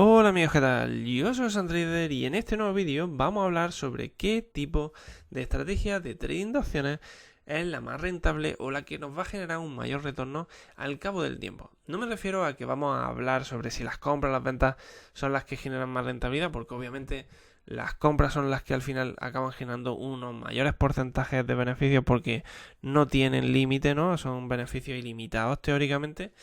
Hola amigos, ¿qué tal? Yo soy SunTrader y en este nuevo vídeo vamos a hablar sobre qué tipo de estrategia de trading de opciones es la más rentable o la que nos va a generar un mayor retorno al cabo del tiempo. No me refiero a que vamos a hablar sobre si las compras o las ventas son las que generan más rentabilidad, porque obviamente las compras son las que al final acaban generando unos mayores porcentajes de beneficios porque no tienen límite, ¿no? Son beneficios ilimitados teóricamente.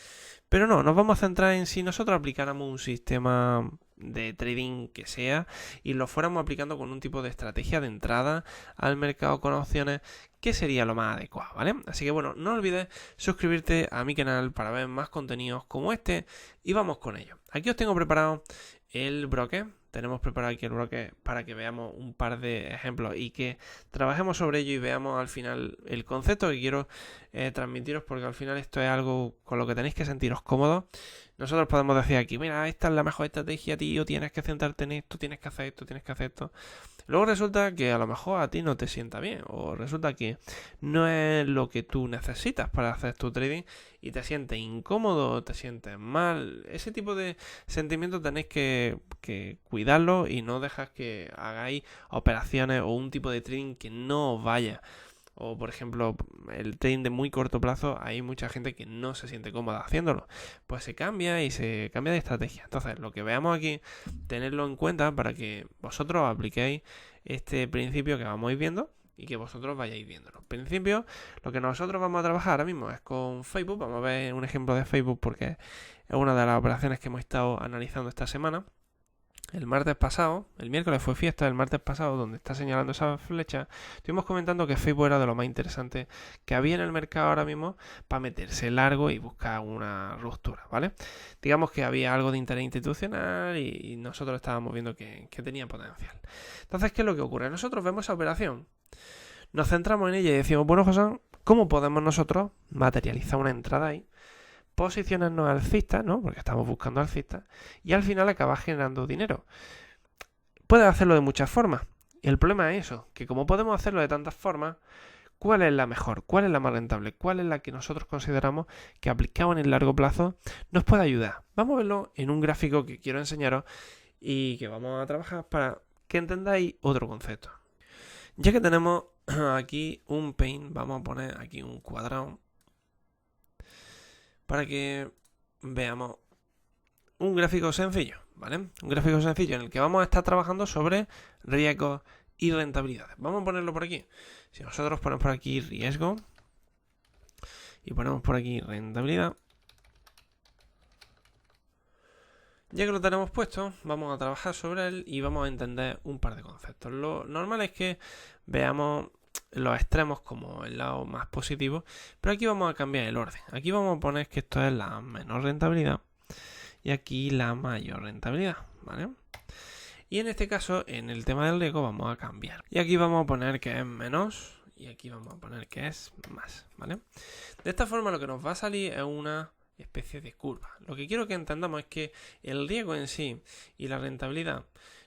Pero no, nos vamos a centrar en si nosotros aplicáramos un sistema de trading que sea y lo fuéramos aplicando con un tipo de estrategia de entrada al mercado con opciones, que sería lo más adecuado, ¿vale? Así que bueno, no olvides suscribirte a mi canal para ver más contenidos como este y vamos con ello. Aquí os tengo preparado el broker. Tenemos preparado aquí el broker para que veamos un par de ejemplos y que trabajemos sobre ello y veamos al final el concepto que quiero transmitiros, porque al final esto es algo con lo que tenéis que sentiros cómodos. Nosotros podemos decir aquí, mira, esta es la mejor estrategia, tío, tienes que centrarte en esto, tienes que hacer esto, tienes que hacer esto. Luego resulta que a lo mejor a ti no te sienta bien, o resulta que no es lo que tú necesitas para hacer tu trading y te sientes incómodo, te sientes mal. Ese tipo de sentimientos tenéis que cuidarlo y no dejas que hagáis operaciones o un tipo de trading que no os vaya. O por ejemplo, el trading de muy corto plazo, hay mucha gente que no se siente cómoda haciéndolo. Pues se cambia y se cambia de estrategia. Entonces, lo que veamos aquí, tenerlo en cuenta para que vosotros apliquéis este principio que vamos a ir viendo y que vosotros vayáis viéndolo. En principio, lo que nosotros vamos a trabajar ahora mismo es con Facebook. Vamos a ver un ejemplo de Facebook porque es una de las operaciones que hemos estado analizando esta semana. El martes pasado, el miércoles fue fiesta, el martes pasado, donde está señalando esa flecha, estuvimos comentando que Facebook era de lo más interesante que había en el mercado ahora mismo para meterse largo y buscar una ruptura, ¿vale? Digamos que había algo de interés institucional y nosotros estábamos viendo que tenía potencial. Entonces, ¿qué es lo que ocurre? Nosotros vemos esa operación, nos centramos en ella y decimos, bueno, José, ¿cómo podemos nosotros materializar una entrada ahí? Posicionarnos alcistas, ¿no? Porque estamos buscando alcistas, y al final acaba generando dinero. Puedes hacerlo de muchas formas. Y el problema es eso, que como podemos hacerlo de tantas formas, ¿cuál es la mejor? ¿Cuál es la más rentable? ¿Cuál es la que nosotros consideramos que aplicado en el largo plazo nos puede ayudar? Vamos a verlo en un gráfico que quiero enseñaros y que vamos a trabajar para que entendáis otro concepto. Ya que tenemos aquí un paint, vamos a poner aquí un cuadrado para que veamos un gráfico sencillo, ¿vale? Un gráfico sencillo en el que vamos a estar trabajando sobre riesgos y rentabilidades. Vamos a ponerlo por aquí. Si nosotros ponemos por aquí riesgo y ponemos por aquí rentabilidad, ya que lo tenemos puesto, vamos a trabajar sobre él y vamos a entender un par de conceptos. Lo normal es que veamos los extremos como el lado más positivo, pero aquí vamos a cambiar el orden. Aquí vamos a poner que esto es la menor rentabilidad y aquí la mayor rentabilidad, ¿vale? Y en este caso, en el tema del riesgo vamos a cambiar. Y aquí vamos a poner que es menos y aquí vamos a poner que es más, ¿vale? De esta forma lo que nos va a salir es una especie de curva. Lo que quiero que entendamos es que el riesgo en sí y la rentabilidad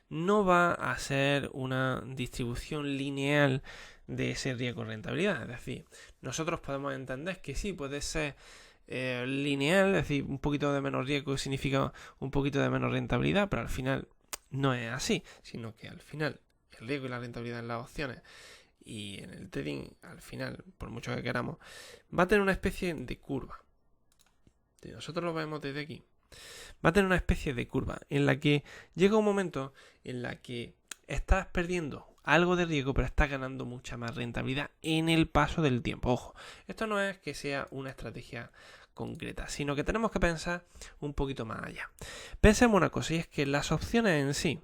no va a ser una distribución lineal de ese riesgo-rentabilidad. Es decir, nosotros podemos entender que sí, puede ser lineal, es decir, un poquito de menos riesgo significa un poquito de menos rentabilidad, pero al final no es así, sino que al final el riesgo y la rentabilidad en las opciones y en el trading, al final, por mucho que queramos, va a tener una especie de curva. Si nosotros lo vemos desde aquí, va a tener una especie de curva en la que llega un momento en la que estás perdiendo algo de riesgo, pero estás ganando mucha más rentabilidad en el paso del tiempo. Ojo, esto no es que sea una estrategia concreta, sino que tenemos que pensar un poquito más allá. Pensemos una cosa, y es que las opciones en sí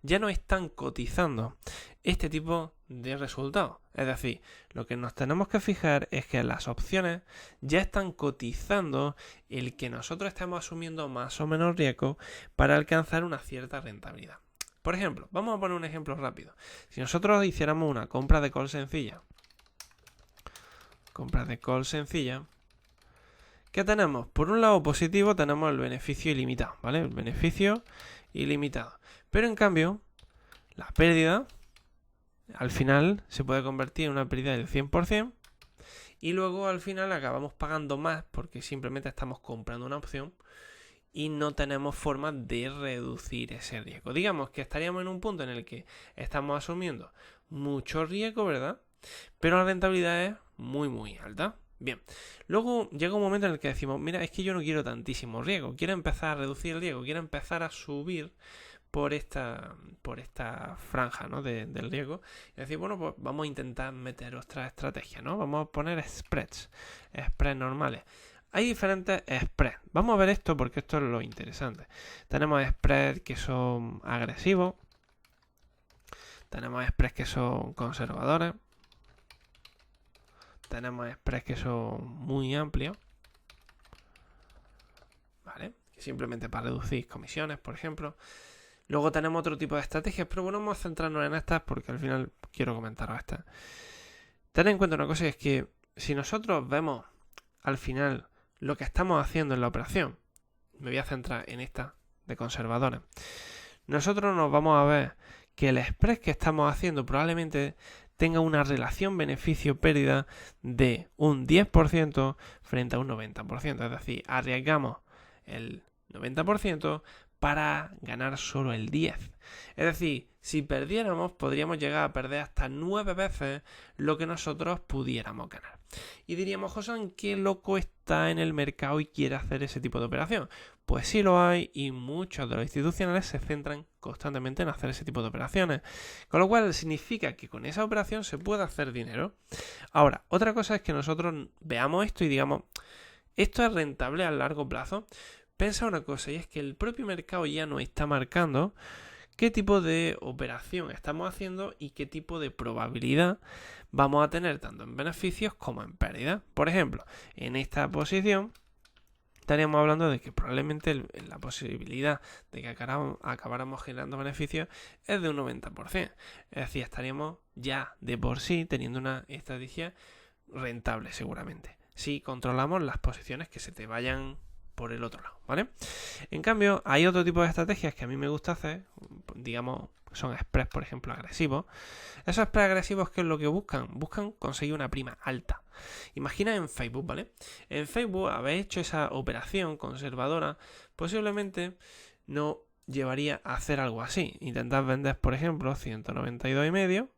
ya no están cotizando este tipo de resultados. Es decir, lo que nos tenemos que fijar es que las opciones ya están cotizando el que nosotros estamos asumiendo más o menos riesgo para alcanzar una cierta rentabilidad. Por ejemplo, vamos a poner un ejemplo rápido. Si nosotros hiciéramos una compra de call sencilla, ¿qué tenemos? Por un lado positivo tenemos el beneficio ilimitado, ¿vale? El beneficio ilimitado. Pero en cambio, la pérdida al final se puede convertir en una pérdida del 100% y luego al final acabamos pagando más porque simplemente estamos comprando una opción y no tenemos forma de reducir ese riesgo. Digamos que estaríamos en un punto en el que estamos asumiendo mucho riesgo, ¿verdad? Pero la rentabilidad es muy alta. Bien, luego llega un momento en el que decimos, mira, es que yo no quiero tantísimo riesgo, quiero empezar a reducir el riesgo, quiero empezar a subir por esta franja, ¿no? del riesgo. Y decir, bueno, pues vamos a intentar meter otras estrategias, ¿no? Vamos a poner spreads normales. Hay diferentes spreads. Vamos a ver esto porque esto es lo interesante. Tenemos spreads que son agresivos. Tenemos spreads que son conservadores. Tenemos spreads que son muy amplios. ¿Vale? Simplemente para reducir comisiones, por ejemplo. Luego tenemos otro tipo de estrategias, pero bueno, vamos a centrarnos en estas porque al final quiero comentaros estas. Ten en cuenta una cosa, es que si nosotros vemos al final lo que estamos haciendo en la operación, me voy a centrar en esta de conservadores, nosotros nos vamos a ver que el spread que estamos haciendo probablemente tenga una relación beneficio-pérdida de un 10% frente a un 90%. Es decir, arriesgamos el 90% para ganar solo el 10%. Es decir, si perdiéramos, podríamos llegar a perder hasta 9 veces lo que nosotros pudiéramos ganar. Y diríamos, José, ¿qué loco está en el mercado y quiere hacer ese tipo de operación? Pues sí lo hay, y muchos de los institucionales se centran constantemente en hacer ese tipo de operaciones. Con lo cual significa que con esa operación se puede hacer dinero. Ahora, otra cosa es que nosotros veamos esto y digamos, ¿esto es rentable a largo plazo? Pensa una cosa, y es que el propio mercado ya nos está marcando qué tipo de operación estamos haciendo y qué tipo de probabilidad vamos a tener tanto en beneficios como en pérdidas. Por ejemplo, en esta posición estaríamos hablando de que probablemente la posibilidad de que acabáramos generando beneficios es de un 90%. Es decir, estaríamos ya de por sí teniendo una estrategia rentable seguramente, si controlamos las posiciones que se te vayan por el otro lado, ¿vale? En cambio, hay otro tipo de estrategias que a mí me gusta hacer, digamos, son spreads, por ejemplo, agresivos. Esos spreads agresivos, ¿qué es lo que buscan? Buscan conseguir una prima alta. Imagina en Facebook, ¿vale? En Facebook, haber hecho esa operación conservadora, posiblemente no llevaría a hacer algo así. Intentar vender, por ejemplo, 192,5.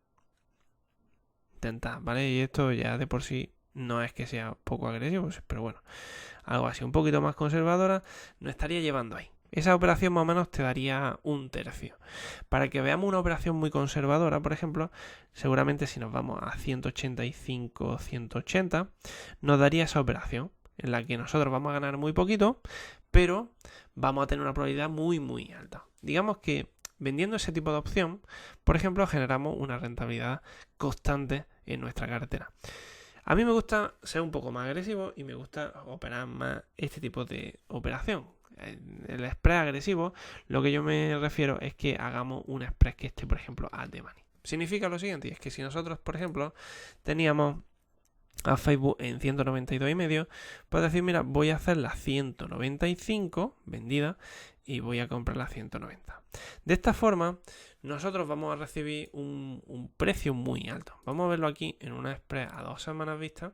Intentar, ¿vale? Y esto ya de por sí no es que sea poco agresivo, pero bueno, algo así, un poquito más conservadora, nos estaría llevando ahí. Esa operación más o menos te daría un tercio. Para que veamos una operación muy conservadora, por ejemplo, seguramente si nos vamos a 185, 180, nos daría esa operación en la que nosotros vamos a ganar muy poquito, pero vamos a tener una probabilidad muy alta. Digamos que vendiendo ese tipo de opción, por ejemplo, generamos una rentabilidad constante en nuestra cartera. A mí me gusta ser un poco más agresivo y me gusta operar más este tipo de operación. El spread agresivo, lo que yo me refiero es que hagamos un spread que esté, por ejemplo, at the money. Significa lo siguiente, y es que si nosotros, por ejemplo, teníamos a Facebook en 192,5, pues decir, mira, voy a hacer la 195 vendida y voy a comprar la 190. De esta forma, nosotros vamos a recibir un precio muy alto. Vamos a verlo aquí en una spread a 2 semanas vista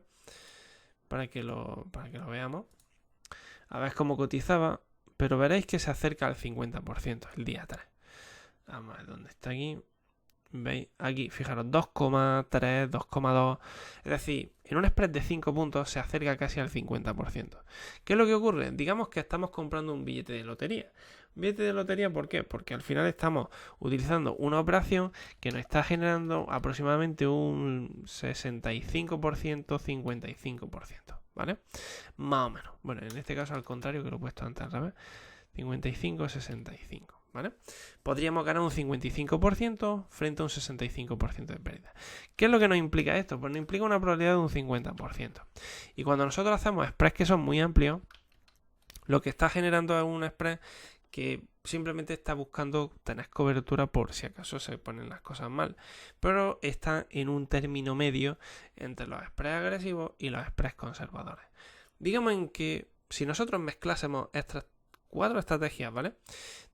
para que lo veamos. A ver cómo cotizaba, pero veréis que se acerca al 50% el día 3. Vamos a ver dónde está aquí. ¿Veis? Aquí, fijaros, 2,3, 2,2. Es decir, en un spread de 5 puntos se acerca casi al 50%. ¿Qué es lo que ocurre? Digamos que estamos comprando un billete de lotería. ¿Un billete de lotería por qué? Porque al final estamos utilizando una operación que nos está generando aproximadamente un 65%, 55%. ¿Vale? Más o menos. Bueno, en este caso al contrario, que lo he puesto antes al revés. 55, 65. ¿Vale? Podríamos ganar un 55% frente a un 65% de pérdida. ¿Qué es lo que nos implica esto? Pues nos implica una probabilidad de un 50%. Y cuando nosotros hacemos spreads que son muy amplios, lo que está generando es un spread que simplemente está buscando tener cobertura por si acaso se ponen las cosas mal. Pero está en un término medio entre los spreads agresivos y los spreads conservadores. Digamos en que si nosotros mezclásemos estas 4 estrategias, ¿vale?,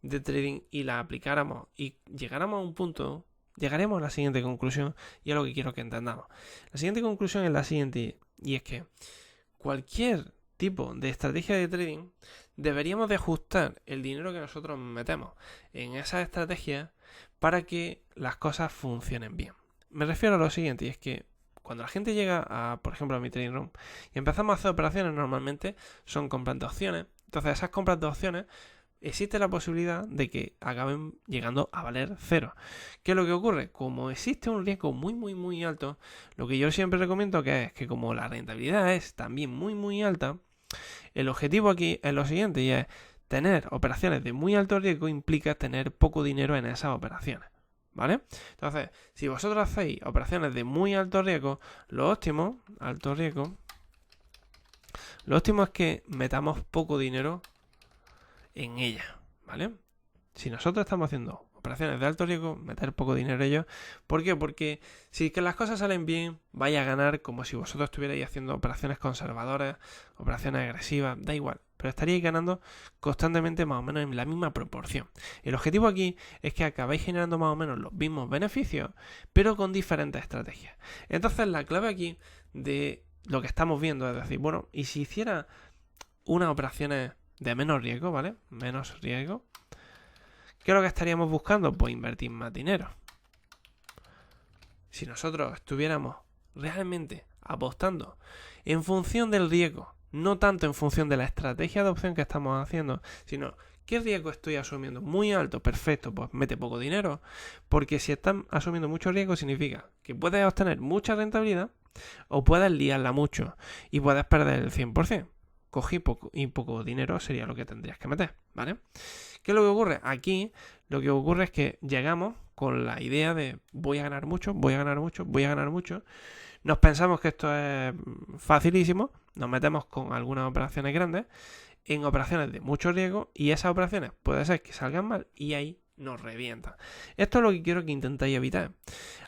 de trading y las aplicáramos y llegáramos a un punto, llegaremos a la siguiente conclusión, y es lo que quiero que entendamos. La siguiente conclusión es la siguiente, y es que cualquier tipo de estrategia de trading deberíamos de ajustar el dinero que nosotros metemos en esas estrategias para que las cosas funcionen bien. Me refiero a lo siguiente, y es que cuando la gente llega a, por ejemplo, a mi trading room y empezamos a hacer operaciones, normalmente son compras de opciones. Entonces esas compras de opciones existe la posibilidad de que acaben llegando a valer cero. ¿Qué es lo que ocurre? Como existe un riesgo muy alto, lo que yo siempre recomiendo que es que como la rentabilidad es también muy alta, el objetivo aquí es lo siguiente, y es tener operaciones de muy alto riesgo implica tener poco dinero en esas operaciones, ¿vale? Entonces, si vosotros hacéis operaciones de muy alto riesgo, lo óptimo es que metamos poco dinero en ella, ¿vale? Si nosotros estamos haciendo operaciones de alto riesgo, meter poco dinero en ello. ¿Por qué? Porque si que las cosas salen bien, vais a ganar como si vosotros estuvierais haciendo operaciones conservadoras, operaciones agresivas, da igual. Pero estaríais ganando constantemente más o menos en la misma proporción. El objetivo aquí es que acabéis generando más o menos los mismos beneficios, pero con diferentes estrategias. Entonces la clave aquí de lo que estamos viendo es decir, bueno, y si hiciera unas operaciones de menos riesgo, ¿vale? Menos riesgo. ¿Qué es lo que estaríamos buscando? Pues invertir más dinero. Si nosotros estuviéramos realmente apostando en función del riesgo, no tanto en función de la estrategia de opción que estamos haciendo, sino ¿qué riesgo estoy asumiendo? Muy alto, perfecto, pues mete poco dinero, porque si están asumiendo mucho riesgo significa que puedes obtener mucha rentabilidad o puedes liarla mucho y puedes perder el 100%. Cogí poco y poco dinero sería lo que tendrías que meter, ¿vale? ¿Qué es lo que ocurre? Aquí lo que ocurre es que llegamos con la idea de voy a ganar mucho. Nos pensamos que esto es facilísimo, nos metemos con algunas operaciones grandes, en operaciones de mucho riesgo, y esas operaciones puede ser que salgan mal y ahí nos revientan. Esto es lo que quiero que intentéis evitar.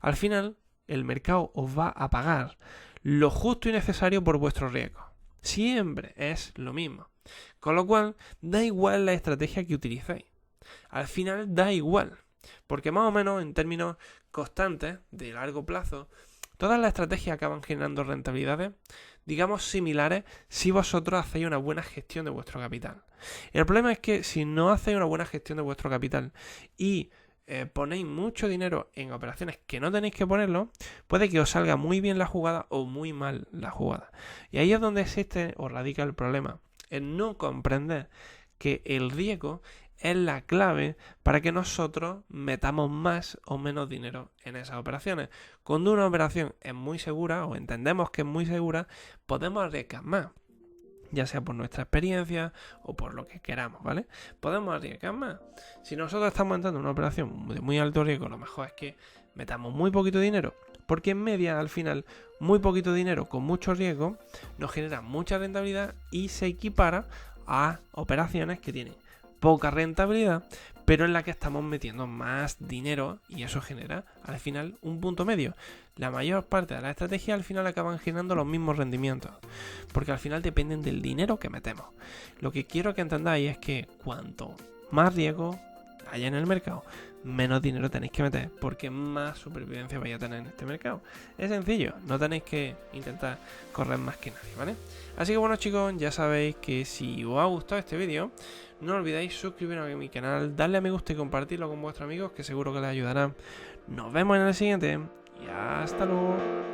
Al final, el mercado os va a pagar lo justo y necesario por vuestro riesgo. Siempre es lo mismo. Con lo cual, da igual la estrategia que utilicéis. Al final da igual. Porque más o menos en términos constantes, de largo plazo, todas las estrategias acaban generando rentabilidades, digamos, similares si vosotros hacéis una buena gestión de vuestro capital. El problema es que si no hacéis una buena gestión de vuestro capital y ponéis mucho dinero en operaciones que no tenéis que ponerlo, puede que os salga muy bien la jugada o muy mal la jugada. Y ahí es donde existe o radica el problema, en no comprender que el riesgo es la clave para que nosotros metamos más o menos dinero en esas operaciones. Cuando una operación es muy segura o entendemos que es muy segura, podemos arriesgar más, ya sea por nuestra experiencia o por lo que queramos, ¿vale? Podemos arriesgar más. Si nosotros estamos entrando en una operación de muy alto riesgo, lo mejor es que metamos muy poquito dinero, porque en media, al final, muy poquito dinero con mucho riesgo nos genera mucha rentabilidad y se equipara a operaciones que tienen poca rentabilidad, pero en la que estamos metiendo más dinero, y eso genera al final un punto medio. La mayor parte de las estrategias al final acaban generando los mismos rendimientos, porque al final dependen del dinero que metemos. Lo que quiero que entendáis es que cuanto más riesgo haya en el mercado, menos dinero tenéis que meter, porque más supervivencia vais a tener en este mercado. Es sencillo, no tenéis que intentar correr más que nadie, ¿vale? Así que bueno, chicos, ya sabéis que si os ha gustado este vídeo, no olvidéis suscribiros a mi canal, darle a me gusta y compartirlo con vuestros amigos, que seguro que les ayudará. Nos vemos en el siguiente y hasta luego.